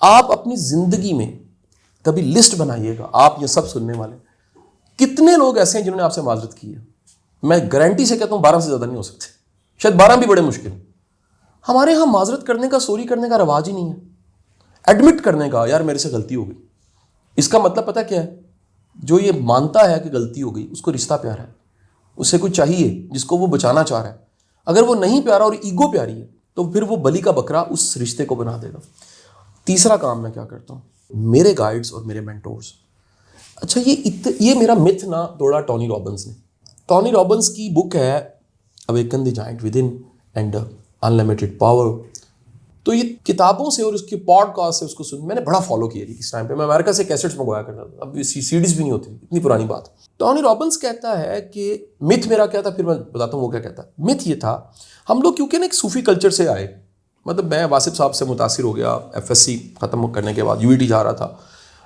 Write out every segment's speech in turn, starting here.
آپ اپنی زندگی میں کبھی لسٹ بنائیے گا, آپ یہ سب سننے والے کتنے لوگ ایسے ہیں جنہوں نے آپ سے معذرت کی ہے. میں گارنٹی سے کہتا ہوں 12 سے زیادہ نہیں ہو سکتے, شاید 12 بھی بڑے مشکل. ہمارے ہاں معذرت کرنے کا, سوری کرنے کا رواج ہی نہیں ہے, ایڈمٹ کرنے کا, یار میرے سے غلطی ہو گئی. اس کا مطلب پتہ کیا ہے؟ جو یہ مانتا ہے کہ غلطی ہو گئی اس کو رشتہ پیارا ہے, اسے کچھ چاہیے جس کو وہ بچانا چاہ رہا ہے. اگر وہ نہیں پیارا اور ایگو پیاری ہے تو پھر وہ بلی کا بکرا اس رشتے کو بنا دے گا. تیسرا کام میں کیا کرتا ہوں, میرے گائیڈز اور میرے مینٹورز. اچھا یہ میرا متھ نہ توڑا ٹونی رابنس نے. ٹونی رابنس کی بک ہے awaken the giant within and unlimited power. تو یہ کتابوں سے اور اس کے پوڈ کاسٹ سے اس کو میں نے بڑا فالو کیا اس ٹائم پہ. میں امریکہ سے کیسٹس منگوایا کرتا تھا, اب سی ڈیز بھی نہیں ہوتی, اتنی پرانی بات. ٹونی رابنس کہتا ہے کہ متھ میرا کیا تھا, پھر میں بتاتا ہوں وہ کیا کہتا ہے. متھ یہ تھا, ہم لوگ کیونکہ نا ایک صوفی کلچر سے آئے, مطلب میں واسف صاحب سے متاثر ہو گیا, FSC ختم کرنے کے بعد UET جا رہا تھا,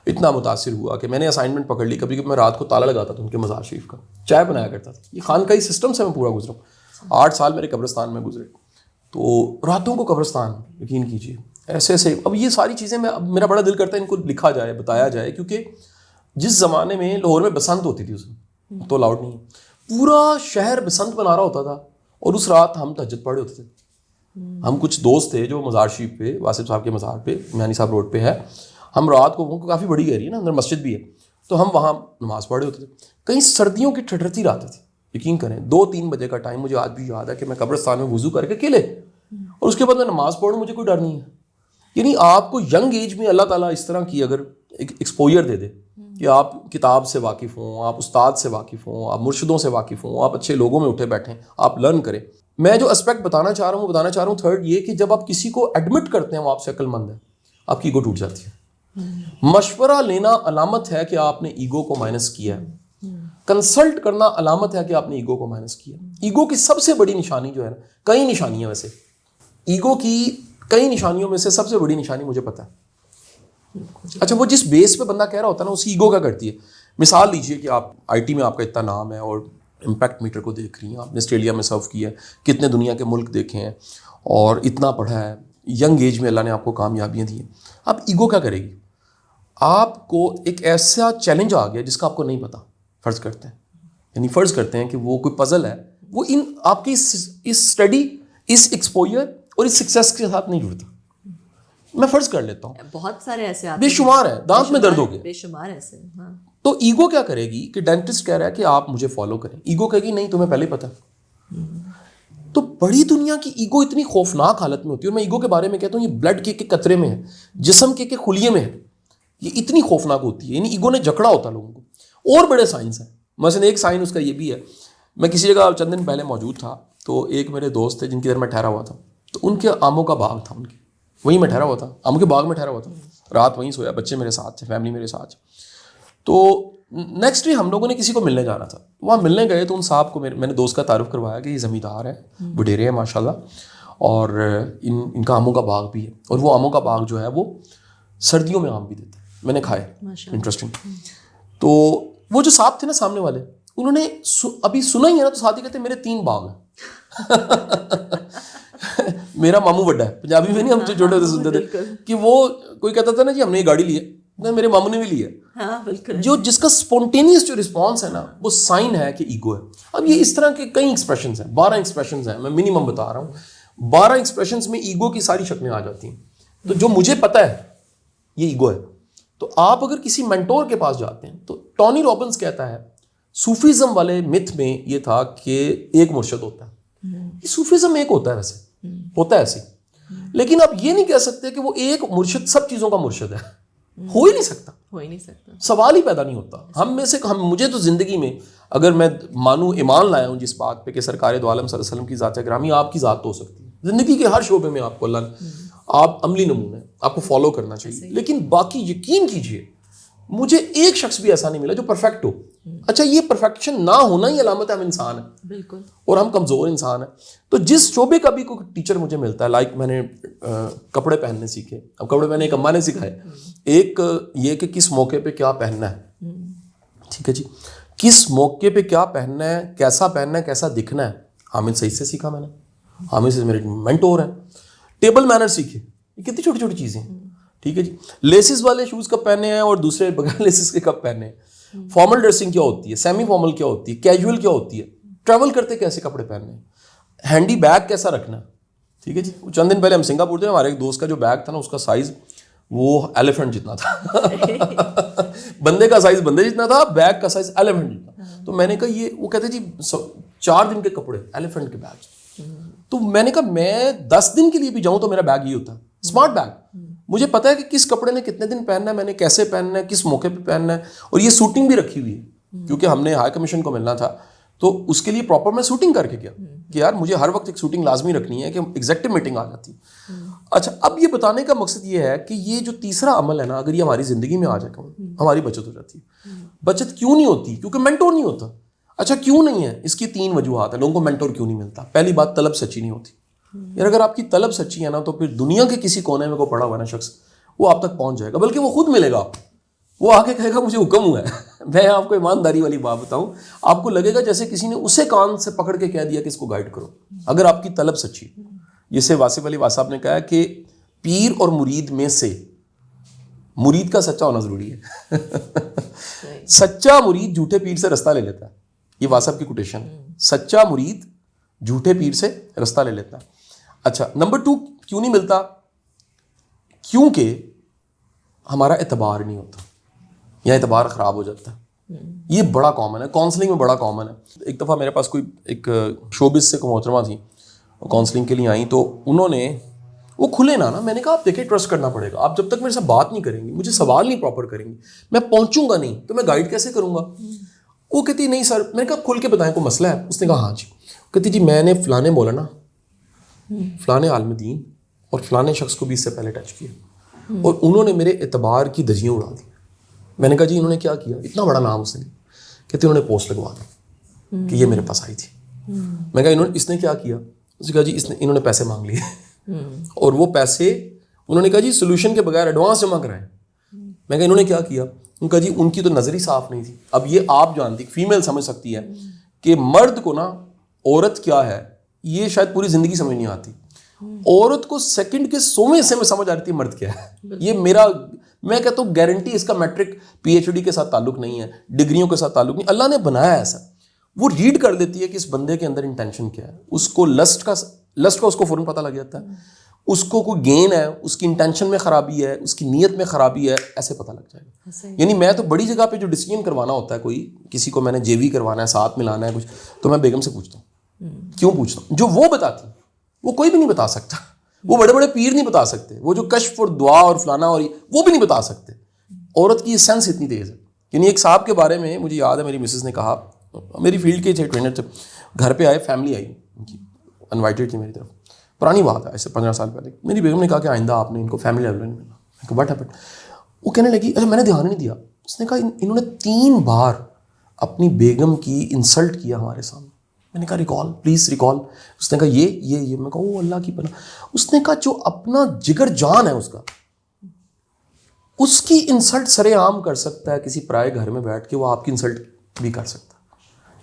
اتنا متاثر ہوا کہ میں نے اسائنمنٹ پکڑ لی. کبھی کبھی میں رات کو تالا لگاتا تھا ان کے مزار شریف کا, چائے بنایا کرتا تھا. یہ خانقاہی سسٹم سے میں پورا گزرا ہوں, 8 سال میرے قبرستان میں گزرے. تو راتوں کو قبرستان, یقین کیجیے ایسے ایسے. اب یہ ساری چیزیں میرا بڑا دل کرتا ہے ان کو لکھا جائے, بتایا جائے, کیونکہ جس زمانے میں لاہور میں بسنت ہوتی تھی, اس میں تو لاؤڈ نہیں, پورا شہر بسنت منا رہا ہوتا تھا, اور اس رات ہم تہجد پڑھے ہوتے تھے. ہم کچھ دوست تھے جو مزار شریف پہ, واسف صاحب کے مزار پہ, میانی صاحب روڈ پہ ہے, ہم رات کو, وہ کافی بڑی ایریا ہے نا, اندر مسجد بھی ہے, تو ہم وہاں نماز پڑھے ہوتے تھے. کہیں سردیوں کی ٹھٹھرتی راتیں تھی, یقین کریں 2-3 بجے کا ٹائم مجھے آج بھی یاد ہے کہ میں قبرستان میں وضو کر کے اکیلے, اور اس کے بعد میں نماز پڑھوں, مجھے کوئی ڈر نہیں ہے. یعنی آپ کو ینگ ایج میں اللہ تعالیٰ اس طرح کی اگر ایکسپوجر دے دے کہ آپ کتاب سے واقف ہوں, آپ استاد سے واقف ہوں, آپ مرشدوں سے واقف ہوں, آپ اچھے لوگوں میں اٹھے بیٹھیں, آپ لرن کریں. میں جو اسپیکٹ بتانا چاہ رہا ہوں تھرڈ یہ کہ جب آپ کسی کو ایڈمٹ کرتے ہیں وہ آپ سے عقل مند ہے, آپ کی ایگو ٹوٹ جاتی ہے. مشورہ لینا علامت ہے کہ آپ نے ایگو کو مائنس کیا ہے. کنسلٹ کرنا علامت ہے کہ آپ نے ایگو کو مائنس کیا. ایگو کی سب سے بڑی نشانی جو ہے نا, کئی نشانیاں ویسے, ایگو کی کئی نشانیوں میں سے سب سے بڑی نشانی مجھے پتا ہے. اچھا, وہ جس بیس پہ بندہ کہہ رہا ہوتا ہے نا, اسی ایگو کا کرتی ہے. مثال لیجئے کہ آپ IT میں آپ کا اتنا نام ہے اور امپیکٹ میٹر کو دیکھ رہی ہیں, آپ نے آسٹریلیا میں سرو کیا ہے, کتنے دنیا کے ملک دیکھے ہیں, اور اتنا پڑھا ہے, ینگ ایج میں اللہ نے آپ کو کامیابیاں دی ہیں. اب ایگو کیا کرے گی؟ آپ کو ایک ایسا چیلنج آ گیا جس کا آپ کو نہیں پتا, فرض کرتے ہیں, یعنی فرض کرتے ہیں کہ وہ کوئی پزل ہے, وہ ان آپ کی اس اسٹڈی, اس ایکسپوجر اور اس سکسیس کے ساتھ نہیں جڑتا. میں فرض کر لیتا ہوں بہت سارے ایسے آتے بے شمار ہے, دانت میں درد ہو گیا, بے شمار ایسے. ہاں, تو ایگو کیا کرے گی کہ ڈینٹسٹ کہہ رہا ہے کہ آپ مجھے فالو کریں, ایگو کہے گی نہیں تمہیں پہلے ہی پتا. تو بڑی دنیا کی ایگو اتنی خوفناک حالت میں ہوتی ہے, اور میں ایگو کے بارے میں کہتا ہوں یہ بلڈ کے قطرے میں ہے, جسم کے خلیے میں ہے, یہ اتنی خوفناک ہوتی ہے. یعنی ایگو نے جکڑا ہوتا ہے لوگوں کو. اور بڑے سائنس ہیں, مثلا ایک سائن اس کا یہ بھی ہے, میں کسی جگہ چند دن پہلے موجود تھا, تو ایک میرے دوست تھے جن کی در میں ٹھہرا ہوا تھا, تو ان کے آموں کا باغ تھا, ان کے وہیں میں ٹھہرا ہوا تھا, آموں کے باغ میں ٹھہرا ہوا تھا, رات وہیں سویا, بچے میرے ساتھ تھے, فیملی میرے ساتھ. تو نیکسٹ ڈے ہم لوگوں نے کسی کو ملنے جانا تھا, وہاں ملنے گئے تو ان صاحب کو میں نے دوست کا تعارف کروایا کہ یہ زمیندار ہے, وڈیرے ہیں ماشاء اللہ, اور ان کا آموں کا باغ بھی ہے, اور وہ آموں کا باغ جو ہے وہ سردیوں میں آم بھی دیتا ہے. میں نے کھائے, انٹرسٹنگ. تو وہ جو صاحب تھے نا سامنے والے, انہوں نے ابھی سنا ہی ہے نا, تو ساتھ ہی کہتے میرے 3 باغ ہیں. میرا ماموں بڑا ہے, پنجابی میں نہیں, ہم جو چھوٹے ہوتے سنتے تھے کہ وہ کوئی کہتا تھا نا جی ہم نے یہ گاڑی لی ہے, میرے ماموں نے بھی لی ہے. جو جس کا سپونٹینیس جو رسپانس ہے نا, وہ سائن ہے کہ ایگو ہے. اب یہ اس طرح کے کئی ایکسپریشنز ہیں, 12 ایکسپریشنز ہیں, میں منیمم بتا رہا ہوں. 12 ایکسپریشنز میں ایگو کی ساری شکلیں آ جاتی ہیں. تو جو مجھے پتا ہے یہ ایگو ہے. تو آپ اگر کسی مینٹور کے پاس جاتے ہیں, تو ٹونی رابنس کہتا ہے صوفیزم والے متھ میں یہ تھا کہ ایک مرشد ہوتا ہے. یہ صوفیزم ایک ہوتا ہے, ویسے ہوتا ہے ایسے, لیکن آپ یہ نہیں کہہ سکتے کہ وہ ایک مرشد سب چیزوں کا مرشد ہے. ہو ہی نہیں سکتا, سوال ہی پیدا نہیں ہوتا. ہم میں سے مجھے تو زندگی میں اگر میں مانوں, ایمان لایا ہوں جس بات پہ کہ سرکار دو عالم صلی اللہ علیہ وسلم کی ذات گرامی آپ کی ذات تو ہو سکتی ہے, زندگی کے ہر شعبے میں آپ کو اللہ نے, آپ عملی نمونہ, آپ کو فالو کرنا چاہیے. لیکن باقی یقین کیجئے مجھے ایک شخص بھی ایسا نہیں ملا جو پرفیکٹ ہو. اچھا, یہ پرفیکشن نہ ہونا ہی علامت ہے ہم انسان ہیں, بالکل, اور ہم کمزور انسان ہیں. تو جس شعبے کا بھی کوئی ٹیچر مجھے ملتا ہے, لائک میں نے کپڑے پہننے سیکھے, اب کپڑے پہننے ایک اماں نے سکھائے, ایک یہ کہ کس موقع پہ کیا پہننا ہے, ٹھیک ہے جی, کس موقع پہ کیا پہننا ہے, کیسا پہننا ہے, کیسا دکھنا ہے, حامد سعید سے سیکھا میں نے, حامد سے میرے مینٹور ہیں. ٹیبل مینر سیکھے, یہ کتنی چھوٹی چھوٹی چیزیں ہیں. ٹھیک ہے جی. لیسز والے شوز کب پہنے ہیں اور دوسرے بغیر لیسز کے کب پہنے ہیں. فارمل ڈریسنگ کیا ہوتی ہے, سیمی فارمل کیا ہوتی ہے, کیجول کیا ہوتی ہے, ٹریول کرتے کیسے کپڑے پہننے ہیں, ہینڈی بیگ کیسا رکھنا ہے. ٹھیک ہے جی. چند دن پہلے ہم سنگاپور تھے, ہمارے ایک دوست کا جو بیگ تھا نا, اس کا سائز وہ ایلیفنٹ جتنا تھا. بندے کا سائز بندے جتنا تھا, بیگ کا سائز ایلیفنٹ جتنا. تو میں نے کہا یہ, وہ کہتے جی 4 دن کے کپڑے ایلیفنٹ کے بیگ. تو میں نے کہا میں 10 دن کے لیے بھی جاؤں تو میرا بیگ یہ ہوتا ہے, اسمارٹ بیگ. مجھے پتا ہے کہ کس کپڑے نے کتنے دن پہننا ہے, میں نے کیسے پہننا ہے, کس موقع پہ پہننا ہے, اور یہ سوٹنگ بھی رکھی ہوئی ہے کیونکہ ہم نے ہائی کمیشن کو ملنا تھا. تو اس کے لیے پراپر میں سوٹنگ کر کے گیا کہ یار مجھے ہر وقت ایک سوٹنگ لازمی رکھنی ہے کہ ایگزیکٹو میٹنگ آ جاتی ہے. اچھا, اب یہ بتانے کا مقصد یہ ہے کہ یہ جو تیسرا عمل ہے نا, اگر یہ ہماری زندگی میں آ جائے گا, ہماری بچت ہو جاتی ہے. بچت کیوں نہیں ہوتی؟ کیونکہ مینٹور نہیں ہوتا. اچھا کیوں نہیں ہے؟ اس کی 3 وجوہات ہیں. لوگوں کو مینٹور کیوں نہیں ملتا؟ پہلی بات, طلب سچی نہیں ہوتی. یار اگر آپ کی طلب سچی ہے نا, تو پھر دنیا کے کسی کونے میں کوئی پڑا ہوا نا شخص, وہ آپ تک پہنچ جائے گا, بلکہ وہ خود ملے گا آپ کو. وہ آ کے کہے گا مجھے حکم ہوا ہے. میں آپ کو ایمانداری والی بات بتاؤں, آپ کو لگے گا جیسے کسی نے اسے کان سے پکڑ کے کہہ دیا کہ اس کو گائیڈ کرو, اگر آپ کی طلب سچی. جسے واصف علی واصف صاحب نے کہا کہ پیر اور مرید میں سے مرید کا سچا ہونا ضروری ہے. سچا مرید جھوٹے پیر سے رستہ لے لیتا ہے. یہ واصف کی کوٹیشن ہے, سچا مرید جھوٹے پیر سے رستہ لے لیتا ہے. اچھا, نمبر 2 کیوں نہیں ملتا؟ کیونکہ ہمارا اعتبار نہیں ہوتا یا اعتبار خراب ہو جاتا ہے. یہ بڑا کامن ہے, کاؤنسلنگ میں بڑا کامن ہے. ایک دفعہ میرے پاس کوئی ایک شوبز سے کوئی محترمہ تھی, کاؤنسلنگ کے لیے آئیں, تو انہوں نے وہ کھلے نا, میں نے کہا آپ دیکھیں ٹرسٹ کرنا پڑے گا, آپ جب تک میرے ساتھ بات نہیں کریں گی, مجھے سوال نہیں پراپر کریں گی, میں پہنچوں گا نہیں, تو میں گائیڈ کیسے کروں گا. وہ کہتی نہیں سر. میں نے کہا کھل کے بتائیں کوئی مسئلہ ہے؟ اس نے کہا ہاں جی. کہتی جی میں نے فلانے بولا نا, فلانے عالم دین اور فلانے شخص کو بھی اس سے پہلے ٹچ کیا, اور انہوں نے میرے اعتبار کی دھجیاں اڑا دی. میں نے کہا جی انہوں نے کیا کیا؟ اتنا بڑا نام اس نے. کہتے انہوں نے پوسٹ لگوا دی کہ یہ میرے پاس آئی تھی. میں کہا اس نے کیا کیا؟ اس نے کہا جی انہوں نے پیسے مانگ لیے, اور وہ پیسے انہوں نے کہا جی سولوشن کے بغیر ایڈوانس جمع کرائیں. میں کہا انہوں نے کیا کیا؟ ان کا جی ان کی تو نظر ہی صاف نہیں تھی. اب یہ آپ جانتی, فیمیل سمجھ سکتی ہے کہ مرد کو نا عورت کیا ہے یہ شاید پوری زندگی سمجھ نہیں آتی. عورت کو سیکنڈ کے 100ویں حصے میں سمجھ آ رہی تھی مرد کیا ہے. یہ میں کہتا ہوں گارنٹی اس کا میٹرک پی ایچ ڈی کے ساتھ تعلق نہیں ہے, ڈگریوں کے ساتھ تعلق نہیں. اللہ نے بنایا ایسا, وہ ریڈ کر لیتی ہے کہ اس بندے کے اندر انٹینشن کیا ہے. اس کو لسٹ کا اس کو فوراً پتہ لگ جاتا ہے. اس کو کوئی گین ہے, اس کی انٹینشن میں خرابی ہے, اس کی نیت میں خرابی ہے, ایسے پتہ لگ جائے گا. یعنی میں تو بڑی جگہ پہ جو ڈسیزن کروانا ہوتا ہے, کوئی کسی کو میں نے JV کروانا ہے, ساتھ ملانا ہے کچھ, تو میں بیگم سے پوچھتا ہوں. کیوں پوچھتا ہوں؟ جو وہ بتاتی, وہ کوئی بھی نہیں بتا سکتا. وہ بڑے بڑے پیر نہیں بتا سکتے, وہ جو کشف اور دعا اور فلانا اور وہ بھی نہیں بتا سکتے. عورت کی سینس اتنی تیز ہے. یعنی ایک صاحب کے بارے میں مجھے یاد ہے, میری مسز نے کہا, میری فیلڈ کے ٹرینر تھے, گھر پہ آئے, فیملی آئی ان کی, انوائٹیڈ تھی میری طرف. پرانی بات ہے, ایسے 15 سال پہلے. میری بیگم نے کہا کہ آئندہ آپ نے ان کو فیملی لیول میں ملنا. بٹ ہیپن, وہ کہنے لگی اچھا میں نے دھیان نہیں دیا. اس نے کہا انہوں نے 3 بار اپنی بیگم کی انسلٹ کیا ہمارے سامنے. میں نے کہا ریکال, پلیز ریکال. اس نے کہا یہ میں کہا او اللہ کی پناہ. اس نے کہا جو اپنا جگر جان ہے اس کا, اس کی انسلٹ سرے عام کر سکتا ہے کسی پرائے گھر میں بیٹھ کے, وہ آپ کی انسلٹ بھی کر سکتا ہے.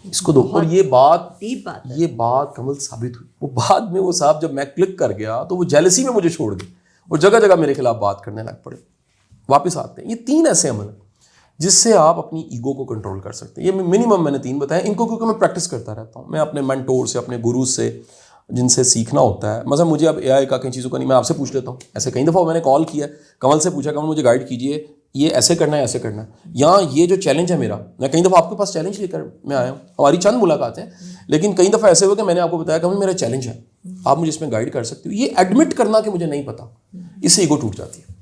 اس کو دو. اور یہ بات کمل ثابت ہوئی. وہ بعد میں وہ صاحب جب میں کلک کر گیا تو وہ جیلسی میں مجھے چھوڑ گئی اور جگہ جگہ میرے خلاف بات کرنے لگ پڑے. واپس آتے ہیں. یہ 3 ایسے عمل ہیں جس سے آپ اپنی ایگو کو کنٹرول کر سکتے ہیں. یہ منیمم میں نے 3 بتائے. ان کو کیونکہ میں پریکٹس کرتا رہتا ہوں, میں اپنے مینٹور سے, اپنے گروز سے, جن سے سیکھنا ہوتا ہے. مثلا مجھے اب AI کا کئی چیزوں کا نہیں, میں آپ سے پوچھ لیتا ہوں. ایسے کئی دفعہ میں نے کال کیا, کمل سے پوچھا, کمل مجھے گائیڈ کیجیے, یہ ایسے کرنا ہے ایسے کرنا ہے, یا یہ جو چیلنج ہے میرا, میں کئی دفعہ آپ کے پاس چیلنج لے کر میں آیا ہوں. ہماری چند ملاقاتیں, لیکن کئی دفعہ ایسے ہوئے کہ میں نے آپ کو بتایا کمل میرا چیلنج ہے, آپ مجھے اس میں گائیڈ کر سکتے ہو. یہ ایڈمٹ کرنا کہ مجھے نہیں پتا, اس سے ایگو ٹوٹ جاتی ہے.